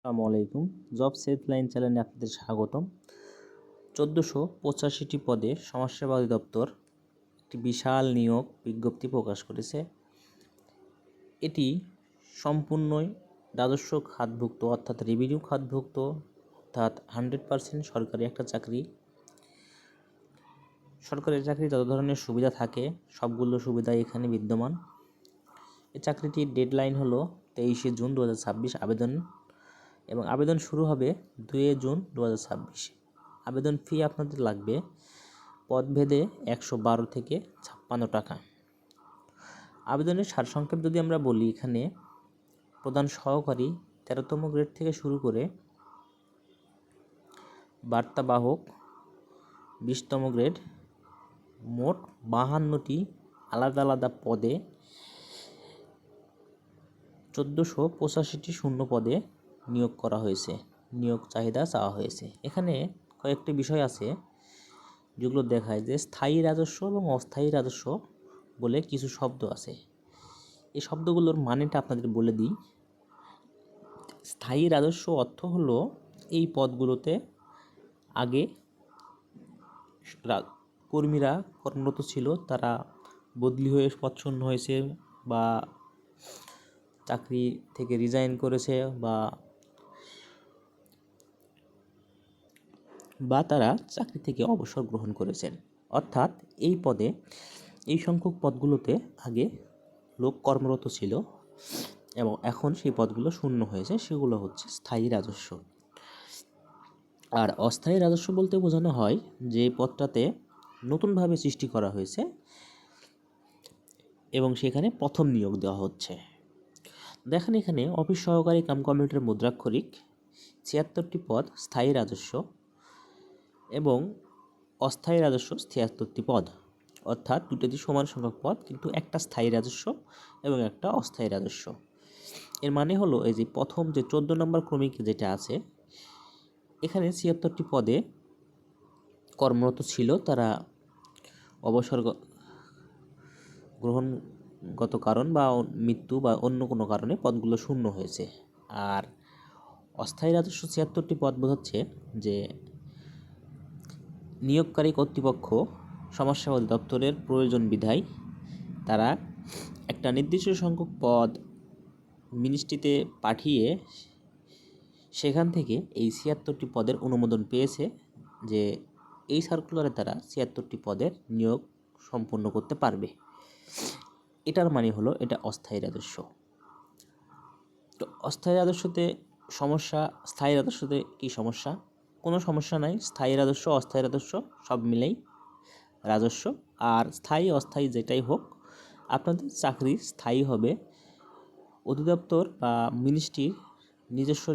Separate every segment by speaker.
Speaker 1: আসসালামু আলাইকুম। জব সেলফলাইন চ্যানেলে আপনাদের স্বাগতম। 1485টি পদে সমাজসেবা অধিদপ্তর একটি বিশাল নিয়োগ বিজ্ঞপ্তি প্রকাশ করেছে। এটি সম্পূর্ণই রাজস্ব খাতভুক্ত অর্থাৎ রেভিনিউ খাতভুক্ত অর্থাৎ 100% সরকারি একটা চাকরি। সরকারি চাকরি যত ধরনের সুবিধা থাকে সবগুলো সুবিধাই এখানে বিদ্যমান। এই চাকরিটির ডেডলাইন হলো 23শে জুন 2026 আবেদন এবং আবেদন শুরু হবে 2 জুন 2026। আবেদন ফি আপনাদের লাগবে পদভেদে 112 থেকে 56 টাকা। আবেদনের সারসংক্ষেপ যদি আমরা বলি, এখানে প্রধান সহকারী 13তম গ্রেড থেকে শুরু করে বার্তাবাহক 20তম গ্রেড, মোট 52টি আলাদা আলাদা পদে 1485টি শূন্য পদে নিয়োগ করা হয়েছে, নিয়োগ চাহিদা চাওয়া হয়েছে। এখানে কয়েকটি বিষয় আছে যেগুলো দেখায় যে স্থায়ী রাজস্ব এবং অস্থায়ী রাজস্ব বলে কিছু শব্দ আছে। এই শব্দগুলোর মানেটা আপনাদের বলে দিই। স্থায়ী রাজস্ব অর্থ হলো এই পদগুলোতে আগে কর্মীরা কর্মরত ছিল, তারা বদলি হয়ে পদশূন্য হয়েছে বা চাকরি থেকে রিজাইন করেছে বা তারা চাকরি থেকে অবসর গ্রহণ করেছেন। অর্থাৎ এই সংখ্যক পদগুলোতে আগে লোক কর্মরত ছিল এবং এখন সেই পদগুলো শূন্য হয়েছে, সেগুলো হচ্ছে স্থায়ী রাজস্ব। আর অস্থায়ী রাজস্ব বলতে বোঝানো হয় যে পদটাতে নতুনভাবে সৃষ্টি করা হয়েছে এবং সেখানে প্রথম নিয়োগ দেওয়া হচ্ছে। দেখেন এখানে অফিস সহকারী কাম কম্পিউটার মুদ্রাক্ষরিক 76টি পদ স্থায়ী রাজস্ব এবং অস্থায়ী রাজস্ব 76টি পদ, অর্থাৎ দুটোতে সমান সংখ্যক পদ, কিন্তু একটা স্থায়ী রাজস্ব এবং একটা অস্থায়ী রাজস্ব। এর মানে হলো এই যে প্রথম যে 14 নম্বর ক্রমিক যেটা আছে, এখানে 76টি পদে কর্মরত ছিল, তারা অবসর গ্রহণগত কারণ বা মৃত্যু বা অন্য কোনো কারণে পদগুলো শূন্য হয়েছে। আর অস্থায়ী রাজস্ব 76টি পদ বোঝাচ্ছে যে নিয়োগকারী কর্তৃপক্ষ সমাজসেবা অধিদপ্তরের প্রয়োজন বিধায় তারা একটা নির্দিষ্ট সংখ্যক পদ মিনিস্ট্রিতে পাঠিয়ে সেখান থেকে এই 76টি পদের অনুমোদন পেয়েছে যে এই সার্কুলারে তারা 76টি পদের নিয়োগ সম্পন্ন করতে পারবে। এটার মানে হলো এটা অস্থায়ী রাজস্ব। তো অস্থায়ী রাজস্বতে সমস্যা, স্থায়ী রাজস্বতে কী সমস্যা? কোনো সমস্যা নাই। স্থায়ী রাজস্ব অস্থায়ী রাজস্ব সব মিলেই রাজস্ব। আর স্থায়ী অস্থায়ী যেটাই হোক, আপনাদের চাকরি স্থায়ী হবে অধিদপ্তর বা মিনিস্ট্রির নিজস্ব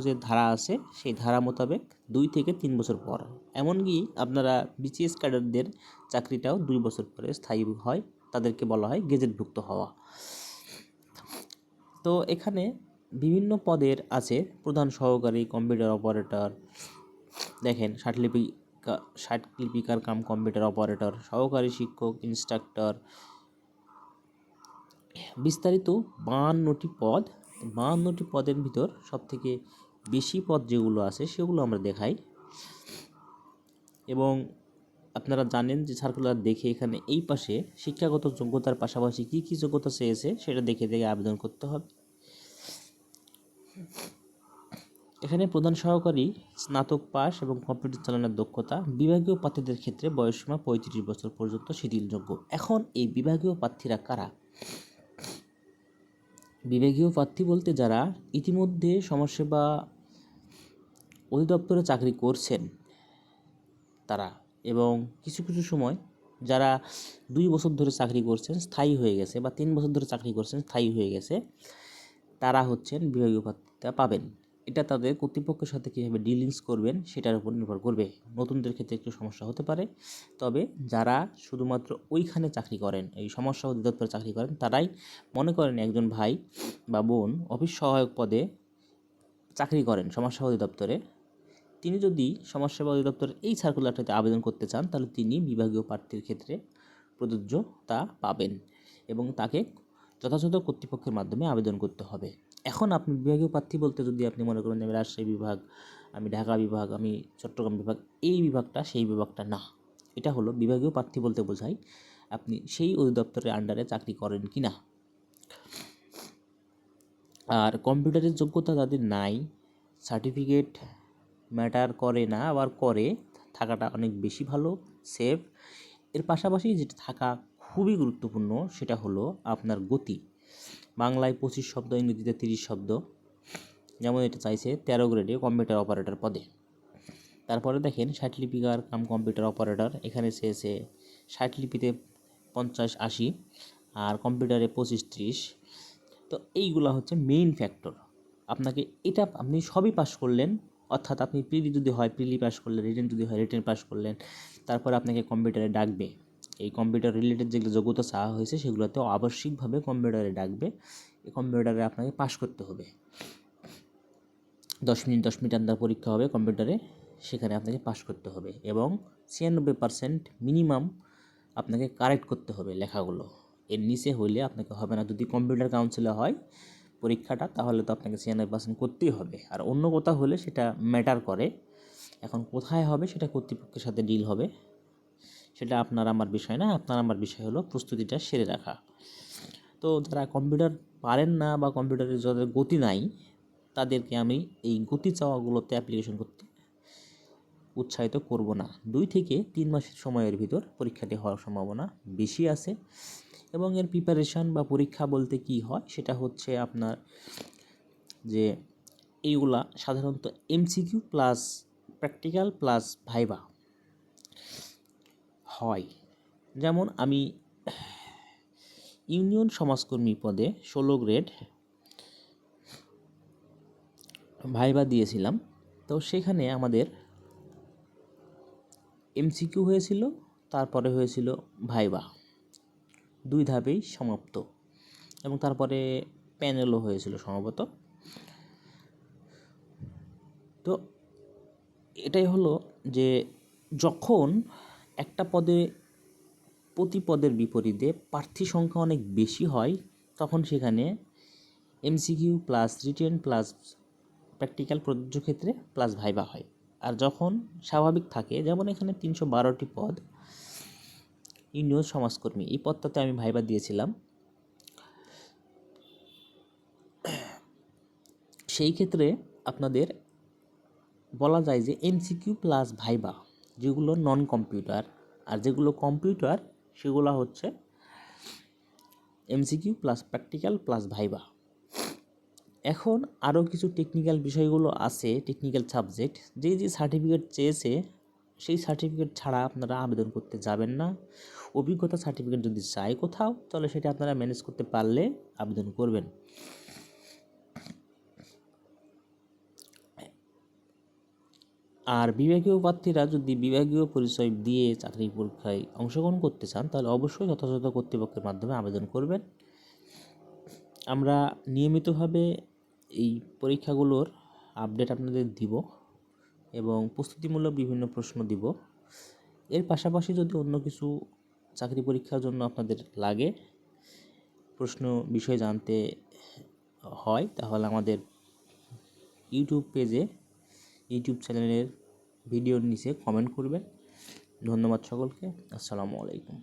Speaker 1: যে ধারা আছে সেই ধারা মোতাবেক 2 থেকে 3 বছর পর। এমনকি আপনারা বিসিএস ক্যাডারদের চাকরিটাও 2 বছর পরে স্থায়ী হয়, তাদেরকে বলা হয় গেজেটভুক্ত হওয়া। তো এখানে বিভিন্ন পদের আছে প্রধান সহকারী, কম্পিউটার অপারেটর, দেখেন ষাটলিপিকার কাম কম্পিউটার অপারেটর, সহকারী শিক্ষক, ইনস্ট্রাক্টর, বিস্তারিত 52টি পদ। 52টি পদের ভিতর সবথেকে বেশি পদ যেগুলো আছে সেগুলো আমরা দেখাই। এবং আপনারা জানেন যে সার্কুলার দেখে এখানে এই পাশে শিক্ষাগত যোগ্যতার পাশাপাশি কী কী যোগ্যতা চেয়েছে সেটা দেখে আবেদন করতে হবে। এখানে প্রধান সহকারী স্নাতক পাস এবং কম্পিউটার চালানোর দক্ষতা, বিভাগীয় প্রার্থীদের ক্ষেত্রে বয়সসীমা 35 বছর পর্যন্ত শিথিলযোগ্য। এখন এই বিভাগীয় প্রার্থীরা কারা? বিভাগীয় প্রার্থী বলতে যারা ইতিমধ্যে সমাজসেবা অধিদপ্তরে চাকরি করছেন তারা, এবং কিছু কিছু সময় যারা 2 বছর ধরে চাকরি করছেন স্থায়ী হয়ে গেছে বা 3 বছর ধরে চাকরি করছেন স্থায়ী হয়ে গেছে, তারা হচ্ছেন বিভাগীয় প্রার্থীতা পাবেন। এটা তাদের কর্তৃপক্ষের সাথে কীভাবে ডিলিংস করবেন সেটার উপর নির্ভর করবে। নতুনদের ক্ষেত্রে একটু সমস্যা হতে পারে, তবে যারা শুধুমাত্র ওইখানে চাকরি করেন, এই সমাজসেবা অধিদপ্তরে চাকরি করেন, তারাই মনে করেন একজন ভাই বা বোন অফিস সহায়ক পদে চাকরি করেন সমাজসেবা অধিদপ্তরে, তিনি যদি সমাজসেবা অধিদপ্তরের এই সার্কুলারটাতে আবেদন করতে চান তাহলে তিনি বিভাগীয় প্রার্থীর ক্ষেত্রে প্রযোজ্য তা পাবেন এবং তাকে যথাযথ কর্তৃপক্ষের মাধ্যমে আবেদন করতে হবে। এখন আপনি বিভাগীয় প্রার্থী বলতে যদি আপনি মনে করেন যে আমি রাজশাহী বিভাগ, আমি ঢাকা বিভাগ, আমি চট্টগ্রাম বিভাগ, এই বিভাগটা সেই বিভাগটা না। এটা হলো বিভাগীয় প্রার্থী বলতে বোঝায় আপনি সেই অধিদপ্তরের আন্ডারে চাকরি করেন কি না। আর কম্পিউটারের যোগ্যতা যাদের নাই, সার্টিফিকেট ম্যাটার করে না, আবার করে, থাকাটা অনেক বেশি ভালো, সেফ। এর পাশাপাশি যেটা থাকা খুবই গুরুত্বপূর্ণ সেটা হলো আপনার গতি। বাংলায় 25 শব্দ, ইংরেজিতে 30 শব্দ, যেমন এটা চাইছে 13 গ্রেডে কম্পিউটার অপারেটর পদে। তারপরে দেখেন 60 লিপিকার কাম কম্পিউটার অপারেটর, এখানে চেয়েছে 60 লিপিতে 50-80 আর কম্পিউটারে 25-30। তো এইগুলো হচ্ছে মেইন ফ্যাক্টর। আপনাকে এটা আপনি সবই পাস করলেন, অর্থাৎ আপনি প্রিলি যদি হয় প্রিলি পাস করলেন, রিটেন যদি হয় রিটেন পাস করলেন, তারপরে আপনাকে কম্পিউটারে ডাকবে। এই কম্পিউটার রিলেটেড যেগুলো যোগ্যতা চাওয়া হয়েছে সেগুলোতে আবশ্যিকভাবে কম্পিউটারে ডাকবে। এই কম্পিউটারে আপনাকে পাস করতে হবে। 10 মিনিট আন্ডার পরীক্ষা হবে কম্পিউটারে, সেখানে আপনাকে পাস করতে হবে এবং 96% মিনিমাম আপনাকে কারেক্ট করতে হবে লেখাগুলো। এর নিচে হইলে আপনাকে হবে না। যদি কম্পিউটার কাউন্সিলে হয় পরীক্ষাটা, তাহলে তো আপনাকে 96% করতেই হবে। আর অন্য কোথাও হলে সেটা ম্যাটার করে। এখন কোথায় হবে সেটা কর্তৃপক্ষের সাথে ডিল হবে, সেটা আপনার আমার বিষয় না। আপনার আমার বিষয় হলো প্রস্তুতিটা সেরে রাখা। তো যারা কম্পিউটার পারেন না বা কম্পিউটারের যাদের গতি নাই, তাদেরকে আমি এই গতি চাওয়াগুলোতে অ্যাপ্লিকেশন করতে উৎসাহিত করব না। 2 থেকে 3 মাসের সময়ের ভিতর পরীক্ষাটি হওয়ার সম্ভাবনা বেশি আছে। এবং এর প্রিপারেশান বা পরীক্ষা বলতে কি হয় সেটা হচ্ছে আপনার যে এইগুলা সাধারণত MCQ plus practical plus viva হয়। যেমন আমি ইউনিয়ন সমাজকর্মী পদে 16 গ্রেড ভাইবা দিয়েছিলাম। তো সেখানে আমাদের এমসিকিউ হয়েছিল, তারপরে হয়েছিল ভাইবা, 2 ধাপেই সমাপ্ত। এবং তারপরে প্যানেলও হয়েছিল সম্ভবত। তো এটাই হলো যে যখন একটা পদে প্রতি পদের বিপরীতে প্রার্থী সংখ্যা অনেক বেশি হয়, তখন সেখানে MCQ plus written plus practical প্রযোজ্য ক্ষেত্রে প্লাস ভাইবা হয়। আর যখন স্বাভাবিক থাকে, যেমন এখানে 312টি পদ ইউনিয়ন সমাজকর্মী, এই পদটাতে আমি ভাইবা দিয়েছিলাম, সেই ক্ষেত্রে আপনাদের বলা যায় যে এমসিকিউ প্লাস ভাইবা যেগুলো নন কম্পিউটার, আর যেগুলো কম্পিউটার সেগুলো হচ্ছে MCQ plus practical plus viva. এখন আরও কিছু টেকনিক্যাল বিষয়গুলো আছে, টেকনিক্যাল সাবজেক্ট, যে যে সার্টিফিকেট চেয়েছে সেই সার্টিফিকেট ছাড়া আপনারা আবেদন করতে যাবেন না। অভিজ্ঞতা সার্টিফিকেট যদি চাই কোথাও, তাহলে সেটা আপনারা ম্যানেজ করতে পারলে আবেদন করবেন। আর বিভাগীয় প্রার্থীরা যদি বিভাগীয় পরিচয় দিয়ে চাকরি পরীক্ষায় অংশগ্রহণ করতে চান, তাহলে অবশ্যই যথাযথ কর্তৃপক্ষের মাধ্যমে আবেদন করবেন। আমরা নিয়মিতভাবে এই পরীক্ষাগুলোর আপডেট আপনাদের দিব এবং প্রস্তুতিমূলক বিভিন্ন প্রশ্ন দিব। এর পাশাপাশি যদি অন্য কিছু চাকরি পরীক্ষার জন্য আপনাদের লাগে, প্রশ্ন বিষয় জানতে হয়, তাহলে আমাদের ইউটিউব চ্যানেলের ভিডিওর নিচে কমেন্ট করবেন। ধন্যবাদ সকলকে। আসসালামু আলাইকুম।